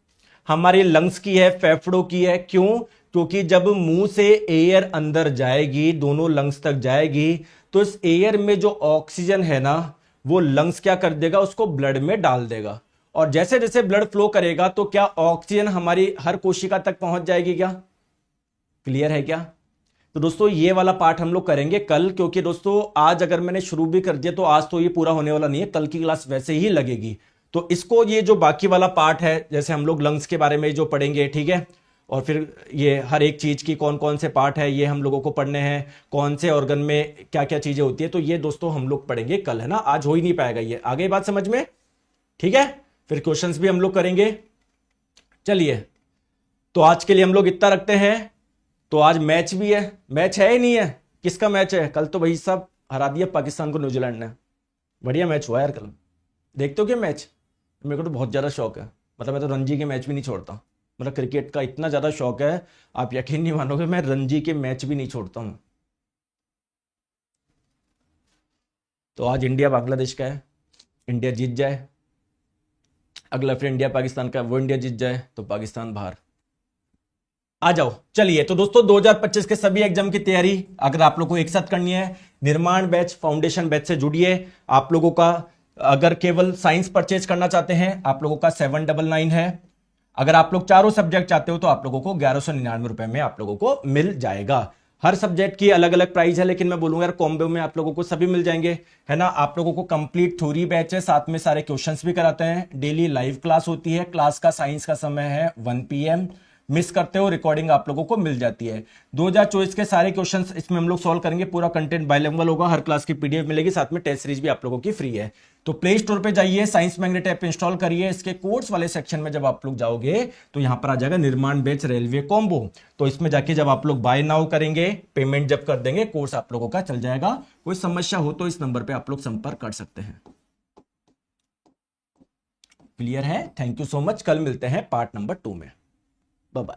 हमारे लंग्स की है, फेफड़ों की है। क्यों? क्योंकि जब मुंह से एयर अंदर जाएगी, दोनों लंग्स तक जाएगी, तो इस एयर में जो ऑक्सीजन है ना, वो लंग्स क्या कर देगा, उसको ब्लड में डाल देगा। और जैसे जैसे ब्लड फ्लो करेगा तो क्या ऑक्सीजन हमारी हर कोशिका तक पहुंच जाएगी क्या? क्लियर है क्या? तो दोस्तों ये वाला पार्ट हम लोग करेंगे कल, क्योंकि दोस्तों आज अगर मैंने शुरू भी कर दिया तो आज तो ये पूरा होने वाला नहीं है, कल की क्लास वैसे ही लगेगी। तो इसको, ये जो बाकी वाला पार्ट है, जैसे हम लोग लंग्स के बारे में जो पढ़ेंगे, ठीक है, और फिर ये हर एक चीज की कौन कौन से पार्ट है ये हम लोगों को पढ़ने हैं, कौन से ऑर्गन में क्या क्या चीजें होती है, तो ये दोस्तों हम लोग पढ़ेंगे कल, है ना। आज हो ही नहीं पाएगा ये, आगे बात समझ में, ठीक है। फिर क्वेश्चंस भी हम लोग करेंगे। चलिए, तो आज के लिए हम लोग इतना रखते हैं। तो आज मैच भी है, मैच है ही नहीं है, किसका मैच है? कल तो भाई साहब हरा दिया पाकिस्तान को न्यूजीलैंड ने, बढ़िया मैच हुआ यार कल। देखते हो क्या मैच? मेरे को तो बहुत ज़्यादा शौक है, मतलब मैं तो रणजी के मैच भी नहीं छोड़ता, मतलब क्रिकेट का इतना ज़्यादा शौक है, आप यकीन नहीं मानोगे, मैं रणजी के मैच भी नहीं छोड़ता हूँ। तो आज इंडिया बांग्लादेश का है, इंडिया जीत जाए, अगला फिर इंडिया पाकिस्तान का, वो इंडिया जीत जाए तो पाकिस्तान बाहर। आ जाओ। चलिए, तो दोस्तों 2025 के सभी एग्जाम की तैयारी अगर आप लोगों को एक साथ करनी है, निर्माण बैच, फाउंडेशन बैच से जुड़िए। आप लोगों का अगर केवल साइंस परचेज करना चाहते हैं, आप लोगों का 799 है। अगर आप लोग चारों सब्जेक्ट चाहते हो तो आप लोगों को 1199 रुपए में आप लोगों को मिल जाएगा। हर सब्जेक्ट की अलग अलग प्राइस है, लेकिन मैं बोलूंगा यार कॉम्बो में आप लोगों को सभी मिल जाएंगे, है ना। आप लोगों को कंप्लीट थ्योरी बैच है, साथ में सारे क्वेश्चंस भी कराते हैं, डेली लाइव क्लास होती है। क्लास का साइंस का समय है 1 PM, मिस करते हो रिकॉर्डिंग आप लोगों को मिल जाती है। 2024 के सारे क्वेश्चंस इसमें हम लोग सॉल्व करेंगे, पूरा कंटेंट बाइलिंगुअल होगा, हर क्लास की PDF मिलेगी, साथ में टेस्ट सीरीज भी आप लोगों की फ्री है। तो प्ले स्टोर पे जाइए, साइंस मैग्नेट ऐप इंस्टॉल करिए, इसके कोर्स वाले सेक्शन में जब आप लोग जाओगे तो यहां पर आ जाएगा निर्माण बैच रेलवे कॉम्बो। तो इसमें जाके जब आप लोग बाय नाउ करेंगे, पेमेंट जब कर देंगे, कोर्स आप लोगों का चल जाएगा। कोई समस्या हो तो इस नंबर पे आप लोग संपर्क कर सकते हैं। क्लियर है? Thank you so much. कल मिलते हैं पार्ट नंबर 2 में। Bye bye.